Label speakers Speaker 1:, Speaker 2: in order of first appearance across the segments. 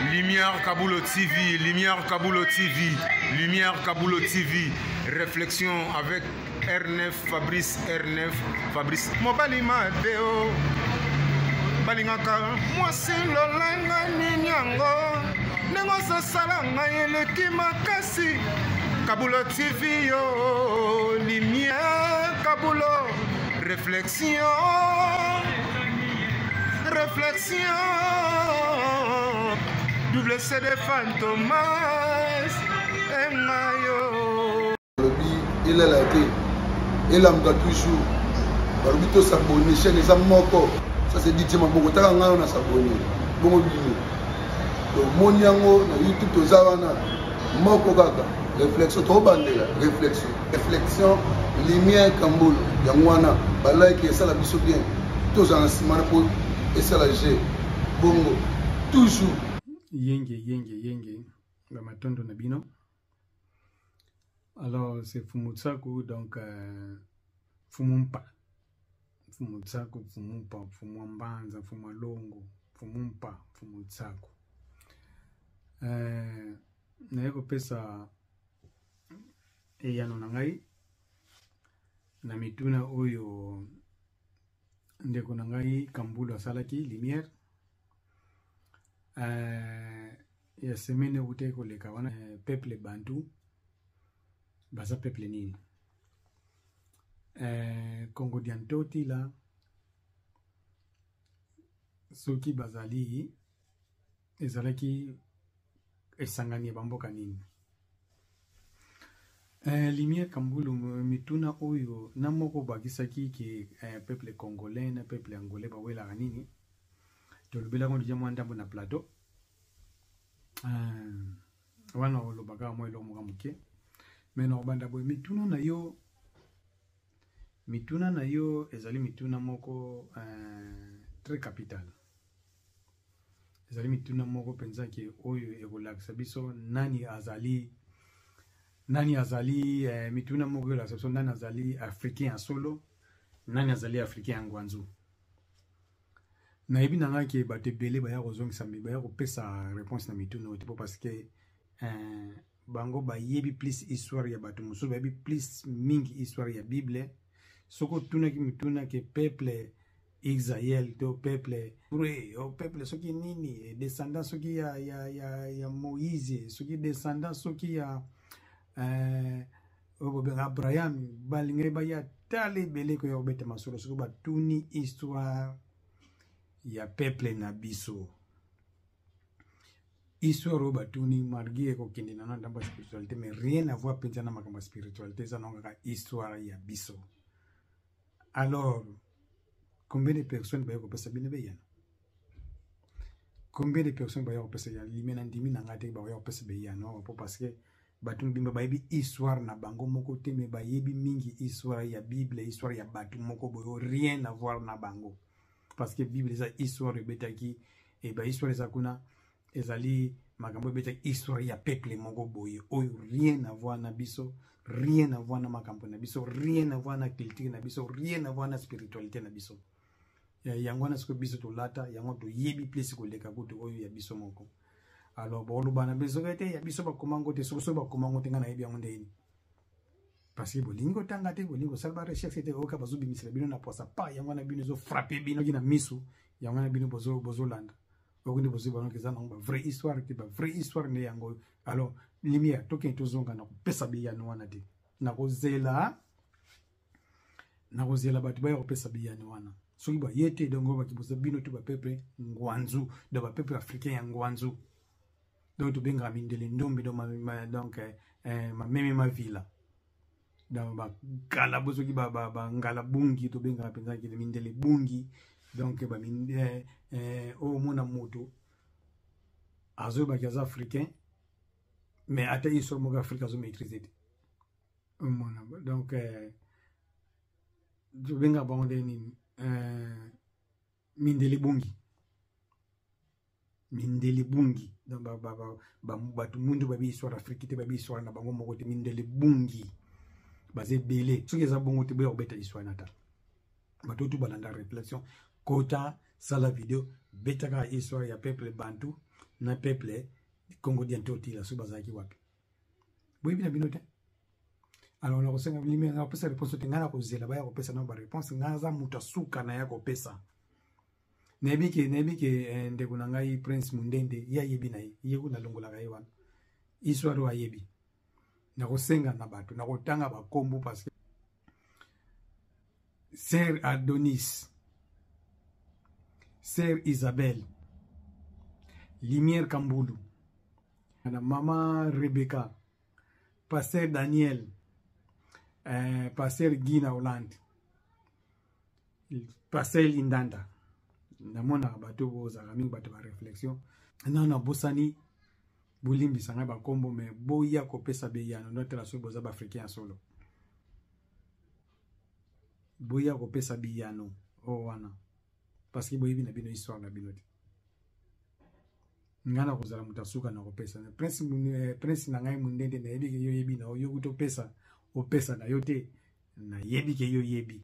Speaker 1: Lumière Kaboulo TV, Lumière Kaboulo TV, Lumière Kaboulo TV. Réflexion avec R9, Fabrice R9, Fabrice. Mobali Mateo, Balingaka, moi c'est Lolanga Ninyango, Nengosa Salanga Eleki Makasi, Kaboulo TV, yo, Lumière Kaboulo, réflexion. Réflexion, double CD Fantomas, Mayo.
Speaker 2: Il est là, il a toujours. Barbito s'abonne, chaîne les amoko. Ça c'est dit, tu m'as beaucoup de temps à s'abonner. Bon, donc, mon yango, YouTube, aux Zawana, Moko Gaga, réflexion, trop bandé, réflexion, lumière, Kamboul, Yangwana, Balai qui est ça la biso bien. Tous en ciment pour. Et ça la G, bongo, toujours.
Speaker 3: Yenge, la matondo nabino. Alors, c'est Fumutsaku, donc, Fumumpa. Fumutsaku, Fumumpa, Fumwambanza, Fumalongo, Fumumpa, Fumutsaku. Naeko pesa, eyano nangai, na mituna oyo, ndeko nangai Kamboul asalaki lumière ya semaine uteko leka wana peuple bantu baza peuple nini Congo diantoti la soki bazali ezalaki esangani bamboka nini lumière Kamboul mituna oyo namoko bakisaki ki peuple congolais na peuple angolais bawela nini to lubela ko dijamwa ndambo na plateau wana olobaka mo elo mo muke meno banda boy mituna na yo ezali mituna moko très capital ezali mituna moko penza ki oyo ekolakisa biso nani azali mituna moko la section nani azali africain solo nani azali africain ngwanzu na yebi nanga ke batebele baya kozongisa baya kopesa réponse na mituna otipo parce que bango bayebi plus histoire ya bato mususu bayebi plus mingi histoire ya bible soko tuna ki mituna ke peuple Israël to peuple o peuple soki nini descendant soki ya Moïse soki descendant soki ya Abraham balingere baya tale bele ko yobeta masolo soko batuni histoire ya peuple na biso histoire batuni margie ko kende na ndamba spiritualité mais rien à voir penza na makamba spiritualité ça non ka histoire ya biso. Alors combien de personnes ba ko pesa bine beyana combien de personnes ba ko pesa ya limena ndimi na ngate ba ko pesa beyana parce que batum bimba bayebi histoire na bango moko te me bayebi mingi histoire ya Bible histoire ya batu moko boyo rien à voir na bango parce que Bible eza histoire betaki et ba histoire za kuna ezali makambo betaki histoire ya peuple moko boyo oyo rien à voir na biso rien à voir na makambo na biso rien à voir na culture na biso rien à voir na spiritualité na biso yango na siko biso to lata yango to yebi place ko leka ko to oyo ya biso moko. Alors bon le bana bezogete ya biso ba komango te so ba komango te ngana yebi yango ndeni parce que bolingo tanga te bolingo salba recherche te oka bazubi misela bino na posa pa yango na bino zo frapper bino kina misu yango na bino bozo landa okundi bozo bano keza na ba vraie histoire te ba vraie histoire ne yango. Alors lumière toke tozonga na kopesa biyano wana te na kozela batu ba kopesa biyano wana soki ba yete dongo ba kiboza bino to ba peuple ngwanzu de ba peuple africain ya ngwanzu. Donc tu benga mindele ndombi do donc ma meme ma villa dans ba kala bozo ki ba ngala bungi to benga penza ki mindele bungi donc ba mindele o mona moto azo ba kaza africain mais ata iso mo africain zo maîtriser mona donc tu benga ba onde ni mindele bungi donc batu mundu babi histoire africaine babi histoire na bango moko te mindele bungi basé belé soki eza bongo te boya kobeta histoire nata bato tu balanda réflexion kota sala vidéo betaka histoire ya peuple bantu na peuple Congo diantoti la subazaki wapi boyebi na binote alors na kosenga limi na kopesa réponse te ngana kozela baya kopesa na ba réponse ngaza mutasuka na ya kopesa nebi ke ndeko na ngai Prince Mundende ya yebi na ye kuna longola ga yewana histoire wa yebi na kosenga na bato na kotanga ba kombo parce que Sœur Adonis, Sœur Isabelle, Lumière Kamboulou, Maman Rebecca, Pasteur Daniel, Pasteur Guina Hollande, Pasteur Lindanda. Namona bato boza kami bato ba réflexion. Na bosani bulimbi sanga ba kombo me boya ko pesa beyano notre la so boza ba africain solo. Boya ko pesa biyano o wana parce que boyebi na bino histoire na bino te ngana kozala mutasuka na ko pesa prince na ngai Mundende na yebi ke yo yebi na yo kuto pesa o pesa na yo te na yebi ke yo yebi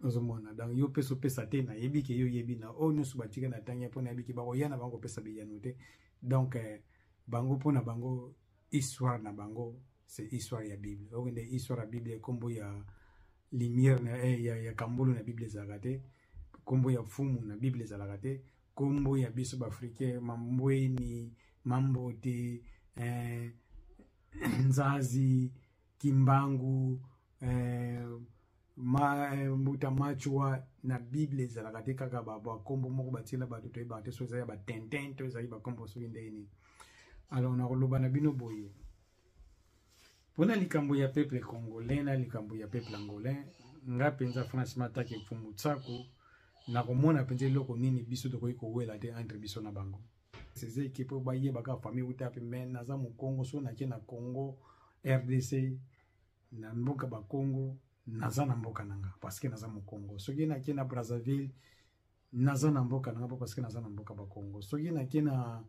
Speaker 3: ozomona donc yo pesa te na yebi ke yo yebi na o nyusu batika na tanya pona yebi ke ba oyana bango pesa biyano te donc bango pona bango histoire na bango c'est histoire ya Bible o ngende histoire ya Bible kombo ya Lumière na ya Kambulu na Bible zalakate kombo ya fumu na Bible zalakate kombo ya biso ba africain mambweni mambote nzazi kimbangu mbuta machwa na Bible zalakate kaka ba kombo moko batila ba to ba te so za ba tenten to za ba kombo so ndeni alors na koloba na bino boye pona likambo ya peuple congolais na likambo ya peuple angolais nga penza franchement take fumu tsako na komona penza loko nini biso to ko wela te entre biso na bango ces équipes ba ye baka famille uta pe men na za mu Congo so na ke na Congo RDC na mboka ba Congo na za na mboka nanga parce que na za mu Congo so ke na ke na Brazzaville na za na mboka nanga parce que na za na mboka ba Congo so ke na ke na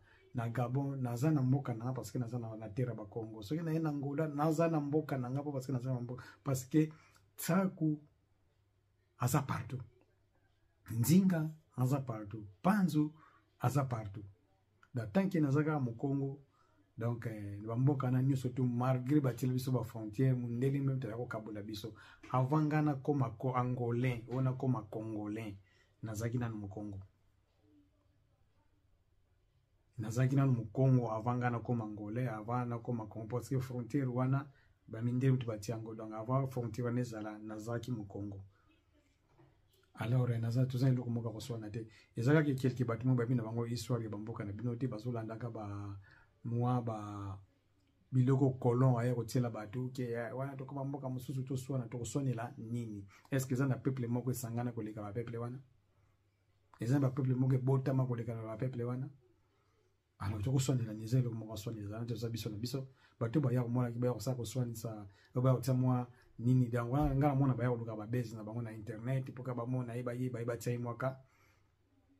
Speaker 3: Gabon naza na mboka na parce que naza na terre ba Congo soki na ena Angola naza na mboka na ngapo parce que naza na mboka parce que tsaku aza partout nzinga aza partout panzu aza partout da tanki naza ka mu Congo donc ba mboka na nyuso tu malgré ba biso ba frontière mundeli même ta ko kabula biso avangana koma ko angolais ona koma congolais nazaki na mu Congo nazaki na mu Congo avangana koma angolais avana koma Congo parce que frontière wana ba mindeli tu batiango donc avant frontière nezala nazaki mu Congo alors naza tout ça ndoko moka ko sona te ezaka ke quelque bâtiment ba bina bango histoire ya bamboka na bino te bazolanda ka ba moi ba biloko colon aye ko tiela bato ke wana to ko mboka mususu to sona to sonela nini est-ce que ça na peuple moko sangana ko leka ba peuple wana ezan ba peuple moko bota ma ko leka ba peuple wana alors to ko sonela nizelo ko moko sonela to za biso na biso bato ba ya ko mona ki ba ko sa ko sonisa ba ko tsamwa nini dangwa ngala mona ba ya ko luka ba base na bango na internet poka ba mona iba tsai mwaka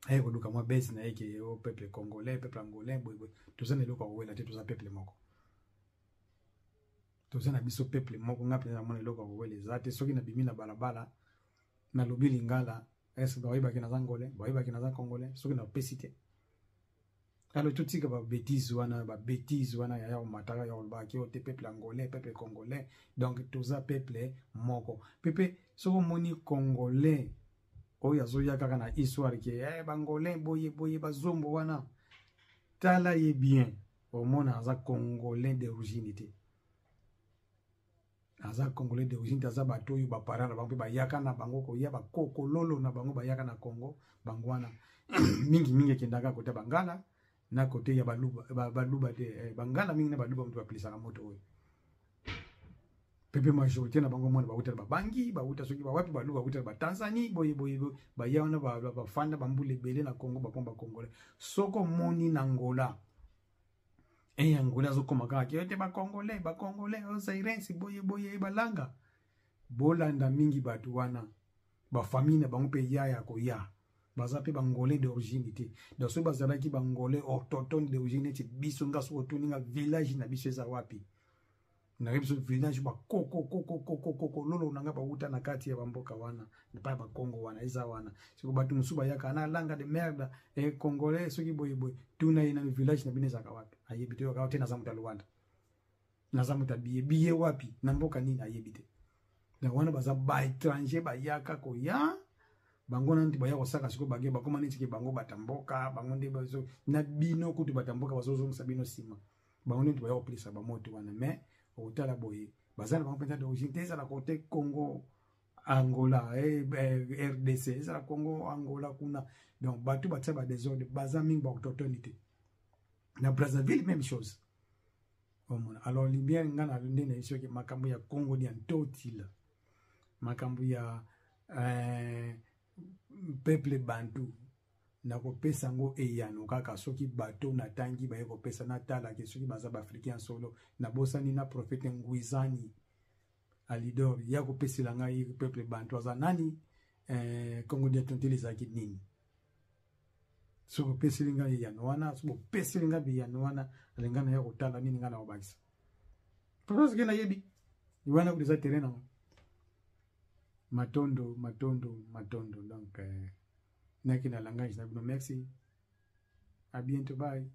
Speaker 3: aye ko luka mwa base na yeke o peuple congolais peuple angolais boy to za ne luka ko wela te to za peuple moko to za na biso peuple moko ngapi na mona luka ko wela zate soki na bimina balabala na lobili ngala est ba iba kina za ngolais ba iba kina za congolais soki na pesite alors tout tika ba bêtise wana ya mataka ya ba ki o te peuple angolais peuple congolais donc tout ça peuple moko pepe soko moni congolais o ya zo ya kaka na histoire ke bangolais boye bazombo wana tala ye bien au mona za congolais d'origine te aza congolais d'origine aza bato yu ba parana bango ba yaka na bango ko ya ba kokololo na bango ba yaka na Congo bangwana mingi kendaka kota bangala na kote ya baluba te bangala mingi na baluba mtu apelisa na moto oyo pepe majorité na bango mona bauta babangi bauta soki ba wapi baluba bauta ba Tanzanie boye ba yaona ba fanda bambule bele na Congo ba pomba congolais soko moni na Angola Angola zo koma ka ki te ba congolais o sairensi boye balanga bolanda mingi batu wana ba famille na bango pe ya ko ya baza pe bangolais d'origine te donc so bazala ki bangolais autochtone d'origine te biso nga so toninga village na biso za wapi na rebiso village ba koko lolo nanga ba uta na kati ya bamboka wana pa ba Congo wana eza wana siko batu musuba yaka na langa de merde congolais soki boy tuna ina village na bineza ka wapi ayebite yo ka tena za muta Luanda na za muta biye wapi na mboka nini ayebite na wana baza ba étranger ba yaka ko ya bango nanti ba ya kosaka siko bage ba koma niti ke bango batamboka bango nde bazo na bino kutu batamboka bazozo musabino sima bango nti ba ya koplisa ba moto wana mais otala boye bazana bampenza d'origine teza la côté Congo Angola RDC eza la Congo Angola kuna donc batu batsa ba désordre baza mingi ba autotonité na Brazzaville même chose omona alors libien ngana ndene iso ke makambo ya Congo ni antotila makambo ya peuple bantu na kopesa ngo eyano kaka soki bato na tangi ba kopesa na tala ke soki baza ba africain solo na bosani na prophète Ngwizani alidor ya kopesela ngai peuple bantu aza nani Congo dia tonteleza ki nini so kopesela ngai eyano wana so kopesela ngai eyano wana alengana ya kotala nini ngana obakisa parce que na yebi wana ku des terrain matondo donc Nakina langage na merci. À bientôt, bye.